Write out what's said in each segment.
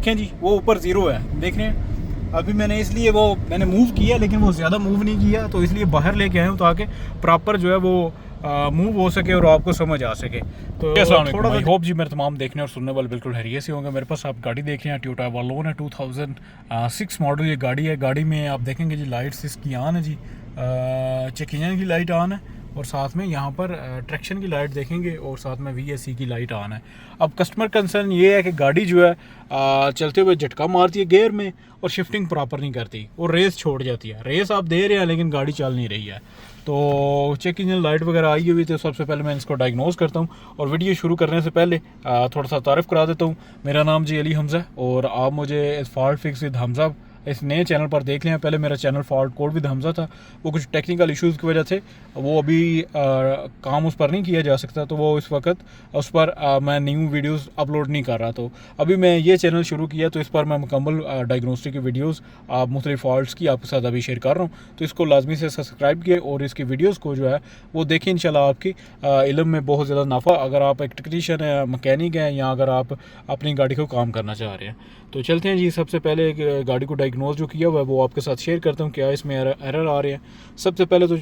देखें जी वो ऊपर ज़ीरो है, देख रहे हैं। अभी मैंने मूव किया लेकिन वो ज़्यादा मूव नहीं किया, तो इसलिए बाहर लेके आया हूँ ताकि प्रॉपर जो है वो मूव हो सके और आपको समझ आ सके। तो थोड़ा सा होप जी मेरे तमाम देखने और सुनने वाले बिल्कुल हैरियत से होंगे। मेरे पास आप गाड़ी देख रहे हैं, टोयोटा वालोन है, 2006 मॉडल ये गाड़ी है। गाड़ी में आप देखेंगे जी लाइट्स इसकी ऑन है जी, चेक इंजन की लाइट ऑन है और साथ में यहाँ पर ट्रैक्शन की लाइट देखेंगे और साथ में VSC की लाइट ऑन है। अब कस्टमर कंसर्न ये है कि गाड़ी जो है चलते हुए झटका मारती है गियर में और शिफ्टिंग प्रॉपर नहीं करती और रेस छोड़ जाती है। रेस आप दे रहे हैं लेकिन गाड़ी चल नहीं रही है। तो चेक इंजन लाइट वगैरह आई हुई, तो सबसे पहले मैं इसको डायग्नोज करता हूँ और वीडियो शुरू करने से पहले थोड़ा सा तारीफ़ करा देता हूँ। मेरा नाम जी अली हमज़ा और आप मुझे फॉल्ट फिक्स विद हमज़ा इस नए चैनल पर देख लें। पहले मेरा channel fault code with Hamza था, वो कुछ टेक्निकल इश्यूज़ की वजह से वो अभी काम उस पर नहीं किया जा सकता, तो वो इस वक्त उस पर मैं न्यू वीडियोस अपलोड नहीं कर रहा। तो अभी मैं ये चैनल शुरू किया तो इस पर मैं मुकम्मल डायग्नोस्टिक की वीडियोस मुख्तलिफ फॉल्ट्स की आपके साथ अभी शेयर कर रहा हूँ। तो इसको लाजमी से सब्सक्राइब किए और इसकी वीडियोज़ को जो है वो देखें। इंशाल्लाह आपकी इल्म में बहुत ज़्यादा नाफा, अगर आप एक टेक्नीशियन है, मकैनिक हैं, या अगर आप अपनी गाड़ी को काम करना चाह रहे हैं। तो चलते हैं जी। सबसे पहले गाड़ी को डायग्नोज जो किया हुआ है वो आपके साथ शेयर करता हूँ, क्या इसमें एरर आ रहे हैं। सबसे पहले तो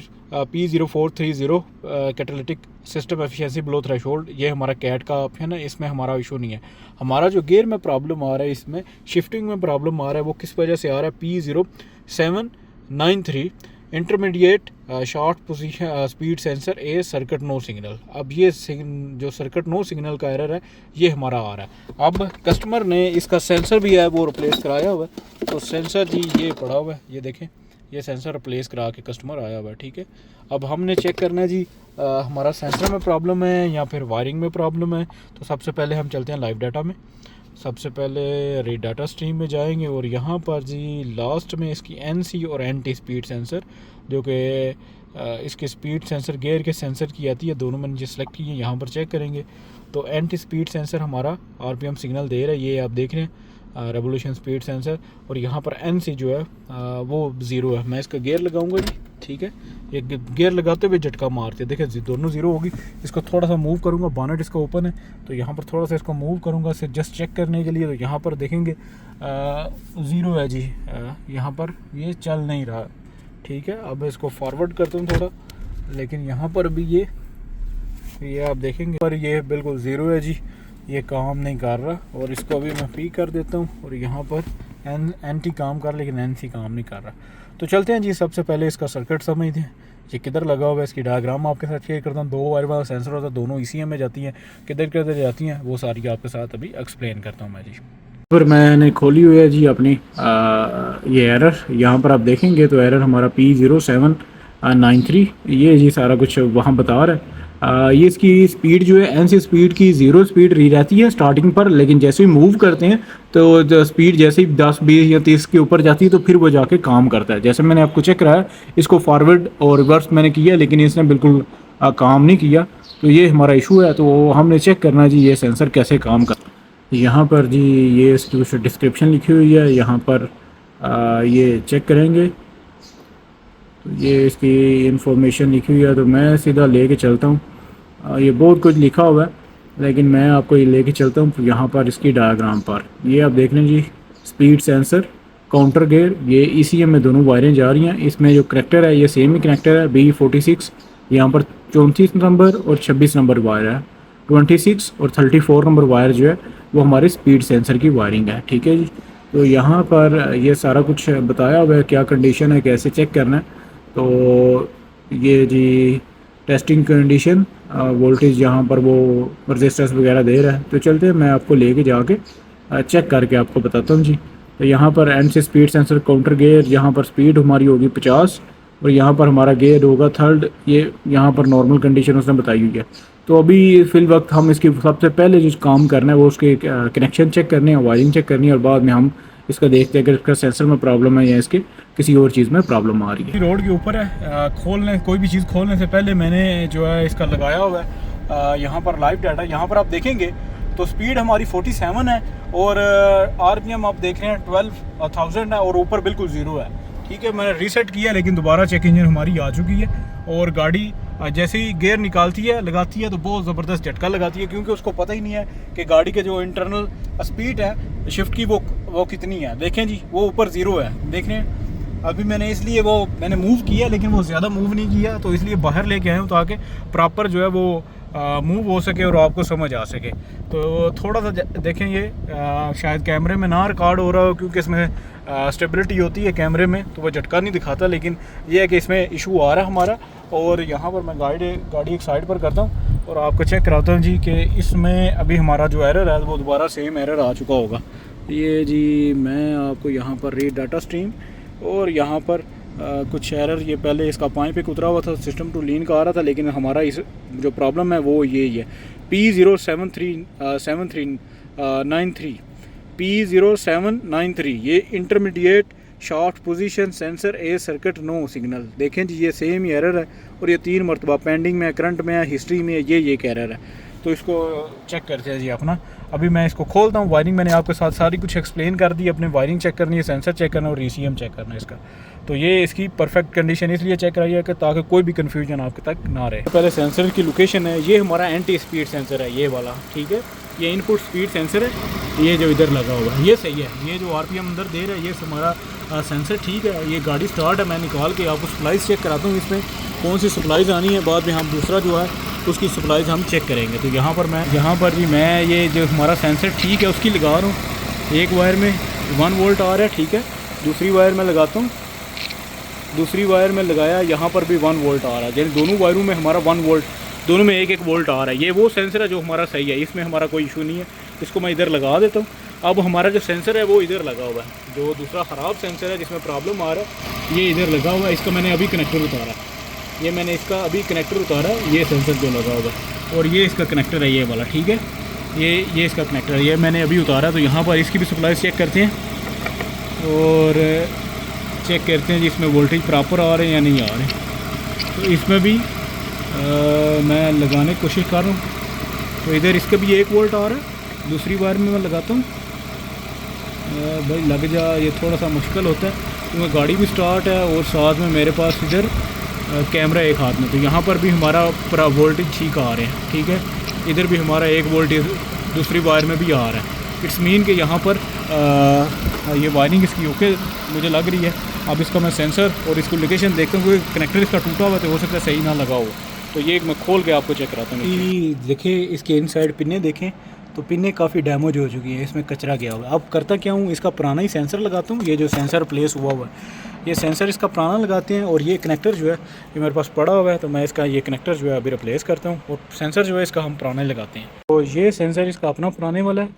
P0430 catalytic system efficiency below threshold, ये हमारा कैट का ऑप्शन है, इसमें हमारा इशू नहीं है। हमारा जो गियर में प्रॉब्लम आ रहा है, इसमें शिफ्टिंग में प्रॉब्लम आ रहा है, वो किस वजह से आ रहा है। P0793 intermediate short position speed sensor A circuit no signal. अब ये जो सर्किट नो सिग्नल का एरर है ये हमारा आ रहा है। अब कस्टमर ने इसका सेंसर भी है वो रिप्लेस कराया हुआ है, तो सेंसर जी ये पड़ा हुआ है, ये देखें, ये सेंसर रिप्लेस करा के कस्टमर आया हुआ है। ठीक है, अब हमने चेक करना है जी हमारा सेंसर में प्रॉब्लम है या फिर वायरिंग में प्रॉब्लम है। तो सबसे पहले हम चलते हैं लाइव डाटा में। सबसे पहले रीड डाटा स्ट्रीम में जाएंगे और यहाँ पर जी लास्ट में इसकी NC और NT स्पीड सेंसर, जो कि इसके स्पीड सेंसर गियर के सेंसर की आती है, दोनों मैंने जो सेलेक्ट की है यहाँ पर चेक करेंगे। तो NT स्पीड सेंसर हमारा RPM सिग्नल दे रहा है, ये आप देख रहे हैं रेवोल्यूशन स्पीड सेंसर, और यहाँ पर NC जो है वो ज़ीरो है। मैं इसका गियर लगाऊंगा जी, ठीक है, ये गियर लगाते हुए झटका मारते हैं, देखिए दोनों ज़ीरो होगी। इसको थोड़ा सा मूव करूँगा, बॉनेट इसका ओपन है तो यहाँ पर थोड़ा सा इसको मूव करूँगा सिर्फ जस्ट चेक करने के लिए। तो यहाँ पर देखेंगे ज़ीरो है जी, यहाँ पर ये चल नहीं रहा। ठीक है, अब इसको फॉरवर्ड करता हूँ थोड़ा, लेकिन यहाँ पर भी ये आप देखेंगे पर ये बिल्कुल ज़ीरो है जी, ये काम नहीं कर रहा। और इसको अभी मैं P कर देता हूँ और यहाँ पर NT काम कर, लेकिन NC काम नहीं कर रहा। तो चलते हैं जी, सबसे पहले इसका सर्किट समझते हैं, ये किधर लगा हुआ है। इसकी डायग्राम आपके साथ शेयर करता हूँ। 2 वायर वाला सेंसर होता है, दोनों ECM में जाती हैं, किधर किधर जाती हैं वो सारी आपके साथ अभी एक्सप्लेन करता हूँ मैं जी। पर मैंने खोली हुई है जी अपनी ये एरर, यहाँ पर आप देखेंगे तो एरर हमारा P0793, ये जी सारा कुछ वहाँ बता रहा है। ये इसकी स्पीड जो है NC स्पीड की 0 स्पीड रही रहती है स्टार्टिंग पर, लेकिन जैसे ही मूव करते हैं तो जो स्पीड जैसे ही 10, 20 या 30 के ऊपर जाती है तो फिर वो जाके काम करता है। जैसे मैंने आपको चेक कराया, इसको फॉरवर्ड और रिवर्स मैंने किया लेकिन इसने बिल्कुल काम नहीं किया, तो ये हमारा इशू है। तो हमने चेक करना जी ये सेंसर कैसे काम कर। यहाँ पर जी ये इसकी कुछ डिस्क्रिप्शन लिखी हुई है, यहाँ पर ये चेक करेंगे तो ये इसकी इंफॉर्मेशन लिखी हुई है। तो मैं सीधा लेके चलता हूँ, ये बहुत कुछ लिखा हुआ है लेकिन मैं आपको ये लेके चलता हूँ यहाँ पर इसकी डायग्राम पर। ये आप देख लें जी, स्पीड सेंसर, काउंटर गियर, ये ECM में दोनों वायरें जा रही हैं। इसमें जो कनेक्टर है ये सेम ही कनेक्टर है, B46, यहाँ पर 34 नंबर और 26 नंबर वायर है। 26 और 34 नंबर वायर जो है वो हमारे स्पीड सेंसर की वायरिंग है। ठीक है जी, तो यहाँ पर ये सारा कुछ बताया हुआ है, क्या कंडीशन है, कैसे चेक करना है। तो ये जी टेस्टिंग कंडीशन, वोल्टेज यहाँ पर वो रजिस्टेंस वगैरह दे रहा है। तो चलते हैं, मैं आपको लेके जाके चेक करके आपको बताता हूँ जी। तो यहाँ पर NC speed sensor counter gear, यहाँ पर स्पीड हमारी होगी 50 और यहाँ पर हमारा गियर होगा थर्ड, ये यहाँ पर नॉर्मल कंडीशन उसने बताई हुई है। तो अभी फिल वक्त हम इसकी सबसे पहले जो काम करना है वो उसके कनेक्शन चेक करने हैं, वायरिंग चेक करनी है, और बाद में हम इसका देखते हैं कि इसका सेंसर में प्रॉब्लम है या इसके किसी और चीज़ में प्रॉब्लम आ रही है। रोड के ऊपर है, खोलने कोई भी चीज़ खोलने से पहले मैंने जो है इसका लगाया हुआ है यहाँ पर लाइव डाटा। यहाँ पर आप देखेंगे तो स्पीड हमारी 47 है और RPM आप देख रहे हैं 12,000 है और ऊपर बिल्कुल ज़ीरो है। ठीक है, मैंने रीसेट किया लेकिन दोबारा चेक इंजन हमारी आ चुकी है और गाड़ी जैसे ही गियर निकालती है लगाती है तो बहुत ज़बरदस्त झटका लगाती है, क्योंकि उसको पता ही नहीं है कि गाड़ी के जो इंटरनल स्पीड है शिफ्ट की वो कितनी है, देखें जी वो ऊपर 0 है, देख रहे हैं। अभी मैंने इसलिए मैंने मूव किया, लेकिन वो ज़्यादा मूव नहीं किया, तो इसलिए बाहर लेके आया हूँ ताकि प्रॉपर जो है वो मूव हो सके और आपको समझ आ सके। तो थोड़ा सा देखें, ये शायद कैमरे में ना रिकॉर्ड हो रहा हो क्योंकि इसमें स्टेबिलिटी होती है कैमरे में, तो वो झटका नहीं दिखाता, लेकिन ये है कि इसमें इशू आ रहा है हमारा। और यहाँ पर मैं गाड़ी एक साइड पर करता हूँ और आपको चेक कराता हूँ जी कि इसमें अभी हमारा जो एरर है वो दोबारा सेम एरर आ चुका होगा। ये जी मैं आपको यहाँ पर रीड डाटा स्ट्रीम और यहाँ पर कुछ एरर, ये पहले इसका पाइप पे उतरा हुआ था, सिस्टम टू लीन का आ रहा था, लेकिन हमारा इस जो प्रॉब्लम है वो यही है। P0793 ये intermediate short position sensor A circuit no signal. देखें जी ये सेम ही एरर है और ये 3 मरतबा पेंडिंग में, करंट में, हिस्ट्री में, ये एरर है। तो इसको चेक करते हैं जी अपना। अभी मैं इसको खोलता हूँ। वायरिंग मैंने आपके साथ सारी कुछ एक्सप्लेन कर दी, अपने वायरिंग चेक करनी है, सेंसर चेक करना है और ECM चेक करना है इसका। तो ये इसकी परफेक्ट कंडीशन इसलिए चेक कराई है कि ताकि कोई भी कन्फ्यूजन आपके तक ना रहे। पहले सेंसर की लोकेशन है, ये हमारा एंटी स्पीड सेंसर है, ये वाला, ठीक है। ये इनपुट स्पीड सेंसर है, ये जो इधर लगा हुआ है ये सही है। ये जो RPM अंदर दे रहा है ये हमारा सेंसर ठीक है। ये गाड़ी स्टार्ट है, मैं निकाल के आपको सप्लाईज चेक कराता हूँ, इसमें कौन सी सप्लाईज आनी है, बाद में हम दूसरा जो है उसकी सप्लाईज हम चेक करेंगे। तो यहाँ पर जी मैं ये जो हमारा सेंसर ठीक है उसकी लगा रहा हूँ। एक वायर में 1 वोल्ट आ रहा है, ठीक है। दूसरी वायर में लगाता हूँ, दूसरी वायर में लगाया, यहाँ पर भी 1 वोल्ट आ रहा है, यानी दोनों वायरों में हमारा 1 वोल्ट, दोनों में 1-1 वोल्ट आ रहा है। ये वो सेंसर है जो हमारा सही है, इसमें हमारा कोई इशू नहीं है। इसको मैं इधर लगा देता हूँ। अब हमारा जो सेंसर है वो इधर लगा हुआ है, जो दूसरा ख़राब सेंसर है जिसमें प्रॉब्लम आ रहा है ये इधर लगा हुआ है। इसका मैंने अभी कनेक्टर उतारा, ये मैंने इसका अभी कनेक्टर उतारा, ये सेंसर जो लगा हुआ है, और ये इसका कनेक्टर है, ये वाला, ठीक है। ये इसका कनेक्टर है, ये मैंने अभी उतारा। तो यहाँ पर इसकी भी सप्लाई चेक करते हैं और चेक करते हैं जी इसमें वोल्टेज प्रॉपर आ रहे हैं या नहीं आ रहे। तो इसमें भी मैं लगाने की कोशिश कर रहा हूँ। तो इधर इसका भी 1 वोल्ट आ रहा है, दूसरी वायर में मैं लगाता हूँ। भाई लग जा, ये थोड़ा सा मुश्किल होता है क्योंकि गाड़ी भी स्टार्ट है और साथ में मेरे पास इधर कैमरा एक हाथ में। तो यहाँ पर भी हमारा पूरा वोल्टेज ठीक आ रहे हैं, ठीक है। इधर भी हमारा 1 वोल्ट दूसरी वायर में भी आ रहा है। इट्स मीन कि यहाँ पर ये वायरिंग इसकी ओके मुझे लग रही है। अब इसका मैं सेंसर और इसको लोकेशन देखता हूँ, क्योंकि कनेक्टर इसका टूटा हुआ तो हो सकता है सही ना लगा हो। तो ये मैं खोल के आपको चेक कराता हूँ। देखिए इसके इनसाइड पिने देखें तो पिने काफ़ी डैमेज हो चुकी है, इसमें कचरा गया हुआ है। अब करता क्या हूँ, इसका पुराना ही सेंसर लगाता हूँ। ये जो सेंसर प्लेस हुआ है ये सेंसर इसका पुराना लगाते हैं, और ये कनेक्टर जो है ये मेरे पास पड़ा हुआ है, तो मैं इसका ये कनेक्टर जो है अभी रिप्लेस करता हूँ, और सेंसर जो है इसका हम पुराना लगाते हैं। तो ये सेंसर इसका अपना पुराने वाला है,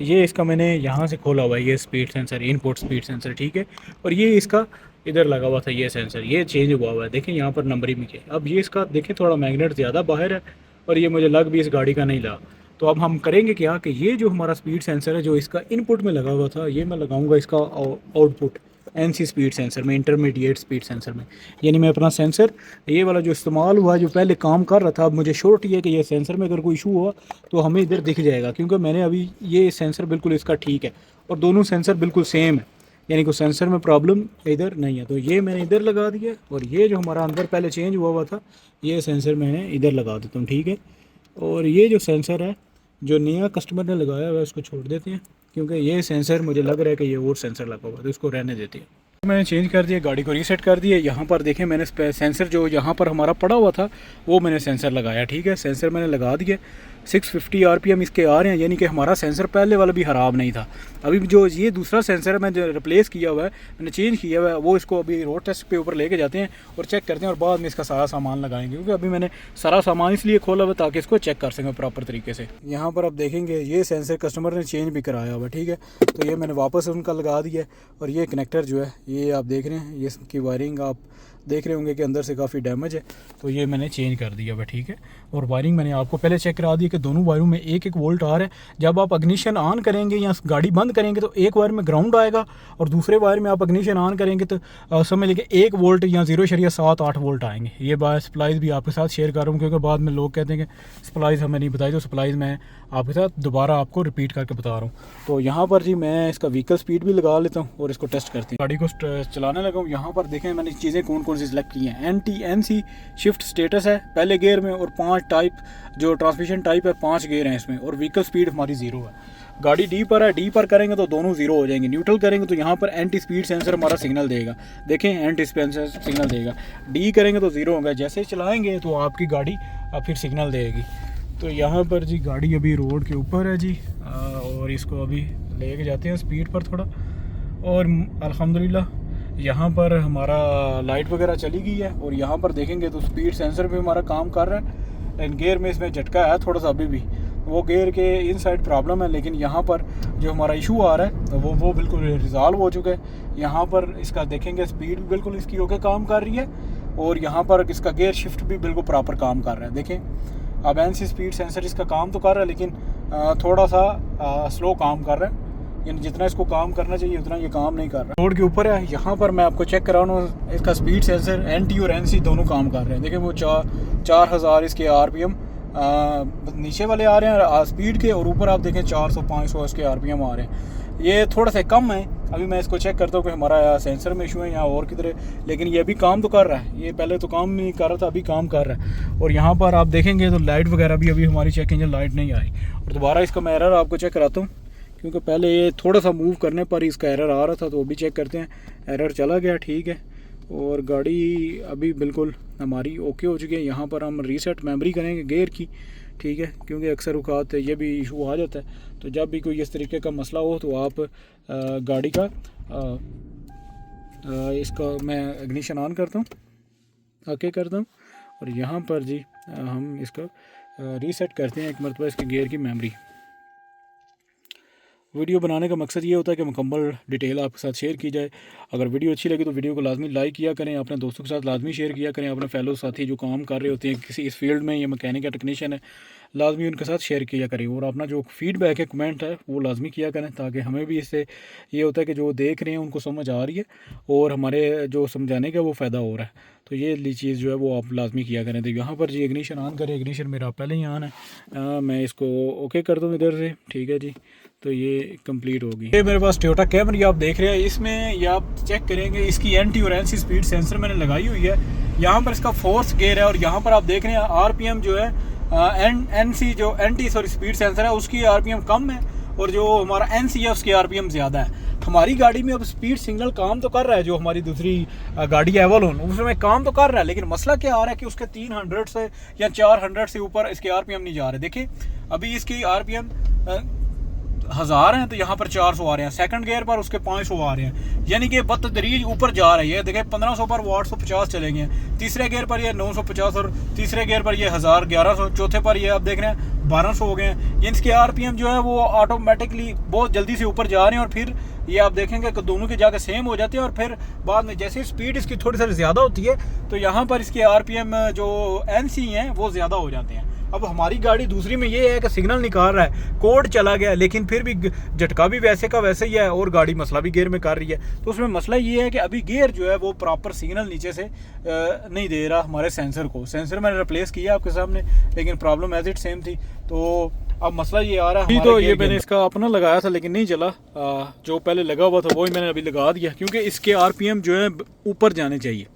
ये इसका मैंने यहाँ से खोला हुआ है, ये speed sensor, input speed sensor, ठीक है। और ये इसका इधर लगा हुआ था ये सेंसर, ये चेंज हुआ हुआ है, देखें यहाँ पर नंबरिंग भी है। अब ये इसका देखें थोड़ा मैग्नेट ज़्यादा बाहर है, और ये मुझे लग भी इस गाड़ी का नहीं लगा। तो अब हम करेंगे क्या कि ये जो हमारा स्पीड सेंसर है जो इसका इनपुट में लगा हुआ था, ये मैं लगाऊंगा इसका आउटपुट NC स्पीड सेंसर में, इंटरमीडिएट स्पीड सेंसर में। यानी मैं अपना सेंसर ये वाला जो इस्तेमाल हुआ, जो पहले काम कर रहा था, अब मुझे श्योरिटी है कि ये सेंसर में अगर कोई इशू हुआ तो हमें इधर दिख जाएगा, क्योंकि मैंने अभी ये सेंसर बिल्कुल इसका ठीक है और दोनों सेंसर बिल्कुल सेम है, यानी कि सेंसर में प्रॉब्लम इधर नहीं है। तो ये मैंने इधर लगा दिया, और ये जो हमारा अंदर पहले चेंज हुआ था ये सेंसर मैंने इधर लगा देता हूँ, ठीक है। और ये जो सेंसर है जो नया कस्टमर ने लगाया हुआ है उसको छोड़ देते हैं, क्योंकि ये सेंसर मुझे लग रहा है कि ये और सेंसर लगा हुआ है, तो इसको रहने देते हैं। मैंने चेंज कर दिया, गाड़ी को रीसेट कर दिया। यहाँ पर देखें मैंने सेंसर जो यहाँ पर हमारा पड़ा हुआ था वो मैंने सेंसर लगाया, ठीक है। सेंसर मैंने लगा दिया, 650 RPM इसके आ रहे हैं, यानी कि हमारा सेंसर पहले वाला भी ख़राब नहीं था। अभी जो ये दूसरा सेंसर है मैं जो रिप्लेस किया हुआ है, मैंने चेंज किया हुआ है, वो इसको अभी रोड टेस्ट पे ऊपर लेके जाते हैं और चेक करते हैं, और बाद में इसका सारा सामान लगाएंगे, क्योंकि अभी मैंने सारा सामान इसलिए खोला हुआ ताकि इसको चेक कर सकें प्रॉपर तरीके से। यहाँ पर आप देखेंगे ये सेंसर कस्टमर ने चेंज भी कराया हुआ है, ठीक है। तो ये मैंने वापस उनका लगा दिया, और ये कनेक्टर जो है ये आप देख रहे हैं, ये इसकी वायरिंग आप देख रहे होंगे कि अंदर से काफ़ी डैमेज है, तो ये मैंने चेंज कर दिया हुआ, ठीक है। और वायरिंग मैंने आपको पहले चेक करा दी कि दोनों वायरों में 1-1 वोल्ट आ रहा है। जब आप अग्निशन ऑन करेंगे या गाड़ी बंद करेंगे तो एक वायर में ग्राउंड आएगा, और दूसरे वायर में आप अग्निशन ऑन करेंगे तो समझ लीजिए 1 वोल्ट या 0.78 वोल्ट आएंगे। ये बात सप्लाईज भी आपके साथ शेयर कर रहा हूँ, क्योंकि बाद में लोग कहते हैं कि सप्लाईज हमें नहीं बताई, तो सप्लाईज मैं आपके साथ दोबारा आपको रिपीट करके बता रहा हूँ। तो यहाँ पर जी मैं इसका व्हीकल स्पीड भी लगा लेता हूँ और इसको टेस्ट करती हूँ। गाड़ी को चलाने लगा हूँ। यहाँ पर देखें मैंने चीज़ें कौन कौन सी सिलेक्ट की हैं। NC शिफ्ट स्टेटस है पहले गियर में, और 5 टाइप जो ट्रांसमिशन टाइप है 5 गियर हैं इसमें, और व्हीकल स्पीड हमारी 0 है। गाड़ी डी पर है, डी पर करेंगे तो दोनों ज़ीरो हो जाएंगे, न्यूट्रल करेंगे तो यहाँ पर एंटी स्पीड सेंसर हमारा सिग्नल देगा। देखें एंटी स्पीड सेंसर सिग्नल देगा, डी करेंगे तो ज़ीरो होगा, जैसे चलाएँगे तो आपकी गाड़ी फिर सिग्नल देगी। तो यहाँ पर जी गाड़ी अभी रोड के ऊपर है जी, और इसको अभी लेके जाते हैं स्पीड पर थोड़ा। और अल्हम्दुलिल्लाह यहाँ पर हमारा लाइट वगैरह चली गई है, और यहाँ पर देखेंगे तो स्पीड सेंसर भी हमारा काम कर रहा है। लेकिन गेयर में इसमें झटका है थोड़ा सा अभी भी, वो गेयर के इन साइड प्रॉब्लम है, लेकिन यहाँ पर जो हमारा इशू आ रहा है तो वो बिल्कुल रिजॉल्व हो चुका है। यहाँ पर इसका देखेंगे स्पीड भी बिल्कुल इसकी ओके काम कर रही है, और यहाँ पर इसका गेयर शिफ्ट भी बिल्कुल प्रॉपर काम कर रहा है। देखें अब एनसी स्पीड सेंसर इसका काम तो कर रहा है, लेकिन थोड़ा सा स्लो काम कर रहा है, यानी जितना इसको काम करना चाहिए उतना ये काम नहीं कर रहा। रोड के ऊपर है, यहाँ पर मैं आपको चेक करा रहा हूँ, इसका स्पीड सेंसर एनटी और एनसी दोनों काम कर रहे हैं। देखिए वो 4000 इसके आरपीएम नीचे वाले आ रहे हैं स्पीड के, और ऊपर आप देखें 400-500 इसके आरपीएम आ रहे हैं। ये थोड़ा सा कम है। अभी मैं इसको चेक करता हूँ कि हमारा सेंसर में इशू है या और किधर है, लेकिन ये अभी काम तो कर रहा है। ये पहले तो काम नहीं कर रहा था, अभी काम कर रहा है। और यहाँ पर आप देखेंगे तो लाइट वगैरह भी अभी हमारी चेक इंजन लाइट नहीं आई। और दोबारा इसका मैं एरर आपको चेक कराता हूँ, क्योंकि पहले ये थोड़ा सा मूव करने पर इसका एरर आ रहा था, तो वो भी चेक करते हैं। एरर चला गया, ठीक है। और गाड़ी अभी बिल्कुल हमारी ओके हो चुकी है। यहाँ पर हम रीसेट मेमोरी करेंगे गेयर की, ठीक है, क्योंकि अक्सर औक़ात ये भी इशू आ जाता है। तो जब भी कोई इस तरीके का मसला हो तो आप गाड़ी का इसका मैं इग्निशन ऑन करता हूँ, ओके करता हूँ, और यहाँ पर जी हम इसका रीसेट करते हैं एक मरतबा इसके गियर की मेमोरी। वीडियो बनाने का मकसद ये होता है कि मुकम्मल डिटेल आपके साथ शेयर की जाए। अगर वीडियो अच्छी लगी तो वीडियो को लाजमी लाइक किया करें, अपने दोस्तों के साथ लाजमी शेयर किया करें। अपने फेलो साथी जो काम कर रहे होते हैं किसी इस फील्ड में, ये मैकेनिक या टेक्नीशियन है, लाजमी उनके साथ शेयर किया करें। और अपना जो फीडबैक है, कमेंट है, वो लाजमी किया करें, ताकि हमें भी इससे ये होता है कि जो देख रहे हैं उनको समझ आ रही है, और हमारे जो समझाने का वो फ़ायदा हो रहा है। तो ये चीज़ जो है वो आप लाजमी किया करें। तो यहाँ पर जी इग्निशन ऑन करें, इग्निशन मेरा पहले ही ऑन है। मैं इसको ओके कर दूँ इधर से, ठीक है जी। तो ये कंप्लीट होगी। ये मेरे पास टोयोटा कैमरी आप देख रहे हैं, इसमें ये आप चेक करेंगे इसकी एंटी और एनसी स्पीड सेंसर मैंने लगाई हुई है। यहाँ पर इसका फोर्थ गियर है, और यहाँ पर आप देख रहे हैं आरपीएम जो है एनसी जो एंटी स्पीड सेंसर है उसकी आरपीएम कम है, और जो हमारा एनसी है उसकी आरपीएम ज़्यादा है। हमारी गाड़ी में अब स्पीड सिग्नल काम तो कर रहा है, जो हमारी दूसरी गाड़ी है एवोलॉन उसमें काम तो कर रहा है, लेकिन मसला क्या आ रहा है कि उसके 300 से या 400 से ऊपर इसके आरपीएम नहीं जा रहे। देखिए अभी इसकी आरपीएम 1000 हैं, तो यहाँ पर 400 आ रहे हैं। सेकंड गियर पर उसके 500 आ रहे हैं, यानी कि बतदरीज ऊपर जा रही है। देखिए 1500 पर वो 850 चलेंगे, तीसरे गियर पर ये 950, और तीसरे गियर पर ये 1000 1100, चौथे पर ये आप देख रहे हैं 1200 हो गए हैं। ये इसके आरपीएम जो है वो ऑटोमेटिकली बहुत जल्दी से ऊपर जा रहे हैं, और फिर ये आप देखेंगे कि दोनों की जाकर सेम हो जाती है। और फिर बाद में जैसे स्पीड इसकी थोड़ी सी ज़्यादा होती है, तो यहाँ पर इसके आरपीएम जो एनसी हैं वो ज़्यादा हो जाते हैं। अब हमारी गाड़ी दूसरी में ये है कि सिग्नल निकाल रहा है, कोड चला गया, लेकिन फिर भी झटका भी वैसे का वैसे ही है, और गाड़ी मसला भी गियर में कर रही है। तो उसमें मसला ये है कि अभी गियर जो है वो प्रॉपर सिग्नल नीचे से नहीं दे रहा हमारे सेंसर को। सेंसर मैंने रिप्लेस किया आपके सामने, लेकिन प्रॉब्लम एज इट सेम थी। तो अब मसला ये आ रहा है, तो ये मैंने इसका अपना लगाया था लेकिन नहीं चला, जो पहले लगा हुआ था वही मैंने अभी लगा दिया, क्योंकि इसके आरपीएम जो है ऊपर जाने चाहिए।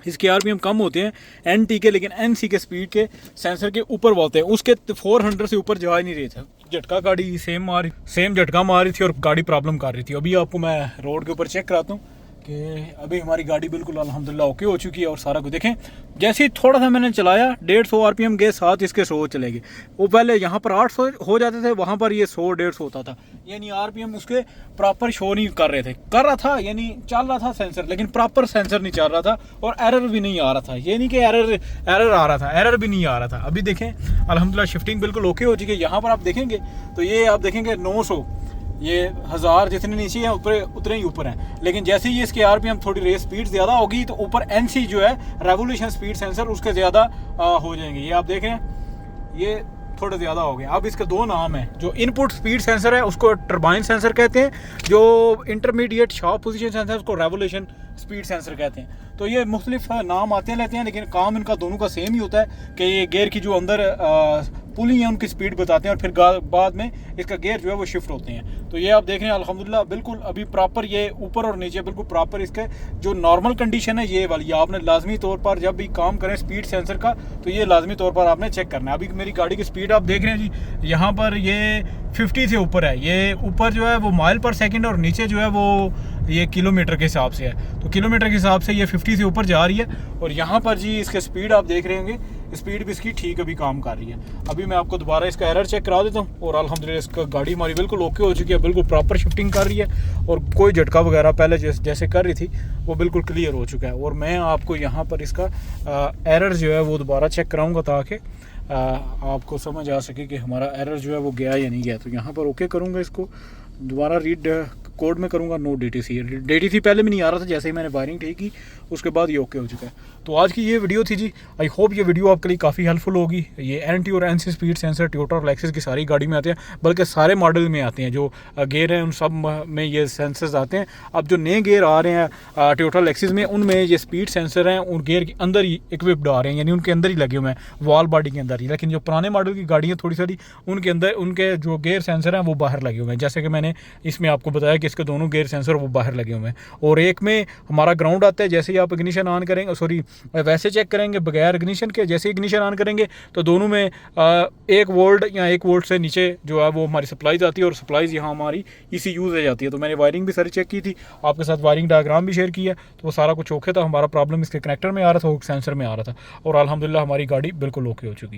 इसके आरपीएम कम होते हैं एनटी के, लेकिन एनसी के स्पीड के सेंसर के ऊपर बोलते हैं। उसके 400 से ऊपर जा ही नहीं रहे थे। झटका गाड़ी सेम झटका मार रही थी, और गाड़ी प्रॉब्लम कर रही थी। अभी आपको मैं रोड के ऊपर चेक कराता हूँ कि अभी हमारी गाड़ी बिल्कुल अल्हम्दुलिल्लाह ओके हो चुकी है। और सारा कुछ देखें, जैसे ही थोड़ा सा मैंने चलाया 150 आरपीएम के साथ इसके 100 चले गए। वो पहले यहाँ पर 800 हो जाते थे, वहाँ पर ये 100-150 होता था, यानी आरपीएम उसके प्रॉपर शो नहीं कर रहे थे। कर रहा था यानी चल रहा था सेंसर, लेकिन प्रॉपर सेंसर नहीं चल रहा था, और एरर भी नहीं आ रहा था। ये नहीं कि एरर आ रहा था, एरर भी नहीं आ रहा था। अभी देखें अल्हम्दुलिल्लाह शिफ्टिंग बिल्कुल ओके हो चुकी है। यहाँ पर आप देखेंगे तो ये आप देखेंगे 900, ये 1000 जितने नीचे हैं ऊपर उतने ही ऊपर हैं। लेकिन जैसे ही इसके आरपीएम थोड़ी रेस स्पीड ज़्यादा होगी, तो ऊपर एनसी जो है रेवोल्यूशन स्पीड सेंसर उसके ज़्यादा हो जाएंगे। ये आप देखें ये थोड़े ज़्यादा हो गए। अब इसके दो नाम हैं, जो इनपुट स्पीड सेंसर है उसको टर्बाइन सेंसर कहते हैं, जो इंटरमीडिएट शॉप पोजीशन सेंसर उसको रेवोल्यूशन स्पीड सेंसर कहते हैं। तो ये मुख्तलिफ नाम आते हैं लेते हैं, लेकिन काम इनका दोनों का सेम ही होता है कि ये गियर की जो अंदर पुली हैं उनकी स्पीड बताते हैं, और फिर बाद में इसका गियर जो है वो शिफ्ट होते हैं। तो ये आप देख रहे हैं अल्हम्दुलिल्लाह बिल्कुल अभी प्रॉपर, ये ऊपर और नीचे बिल्कुल प्रॉपर इसके जो नॉर्मल कंडीशन है ये वाली, आपने लाजमी तौर पर जब भी काम करें स्पीड सेंसर का तो ये लाजमी तौर पर आपने चेक करना है। अभी मेरी गाड़ी की स्पीड आप देख रहे हैं जी, यहाँ पर ये 50 से ऊपर है, ये ऊपर जो है वो माइल पर सेकंड और नीचे जो है वो ये किलोमीटर के हिसाब से है। तो किलोमीटर के हिसाब से ये 50 से ऊपर जा रही है, और यहाँ पर जी इसके स्पीड आप देख रहे होंगे, स्पीड भी इसकी ठीक अभी काम कर रही है। अभी मैं आपको दोबारा इसका एरर चेक करा देता हूँ, और अल्हम्दुलिल्लाह इसका गाड़ी हमारी बिल्कुल ओके हो चुकी है, बिल्कुल प्रॉपर शिफ्टिंग कर रही है, और कोई झटका वगैरह पहले जैसे कर रही थी वो बिल्कुल क्लियर हो चुका है। और मैं आपको यहाँ पर इसका एरर जो है वो दोबारा चेक कराऊँगा ताकि आपको समझ आ सके कि हमारा एरर जो है वो गया या नहीं गया। तो यहाँ पर ओके करूँगा, इसको दोबारा रीड कोड में करूँगा, नो DTC पहले भी नहीं आ रहा था, जैसे ही मैंने वायरिंग ठीक की उसके बाद ये ओके हो चुका है। तो आज की ये वीडियो थी जी, आई होप ये वीडियो आपके लिए काफ़ी हेल्पफुल होगी। ये NT और NC स्पीड सेंसर टोयोटा और लेक्सस की सारी गाड़ी में आते हैं, बल्कि सारे मॉडल में आते हैं, जो गेयर हैं उन सब में ये सेंसर्स आते हैं। अब जो नए गेयर आ रहे हैं टोयोटा लेक्सस में, उनमें ये स्पीड सेंसर हैं उन गेयर के अंदर ही इक्विप्ड आ रहे हैं, यानी उनके अंदर ही लगे हुए हैं, वॉल बॉडी के अंदर ही। लेकिन जो पुराने मॉडल की गाड़ी है थोड़ी सारी, उनके अंदर उनके जो गेयर सेंसर हैं वो बाहर लगे हुए हैं, जैसे कि मैंने इसमें आपको बताया कि इसके दोनों गेयर सेंसर वो बाहर लगे हुए हैं। और एक में हमारा ग्राउंड आता है, जैसे ही आप इग्निशन ऑन करेंगे, सॉरी वैसे चेक करेंगे बगैर इग्निशन के, जैसे इग्निशन ऑन करेंगे तो दोनों में 1 वोल्ट या 1 वोल्ट से नीचे जो है वो हमारी सप्लाईज आती है, और सप्लाईज यहाँ हमारी इसी यूज़ हो जाती है। तो मैंने वायरिंग भी सारी चेक की थी, आपके साथ वायरिंग डायग्राम भी शेयर किया, तो वो सारा कुछ ओके था। हमारा प्रॉब्लम इसके कनेक्टर में आ रहा था, सेंसर में आ रहा था, और अल्हम्दुलिल्लाह हमारी गाड़ी बिल्कुल ओके हो चुकी है।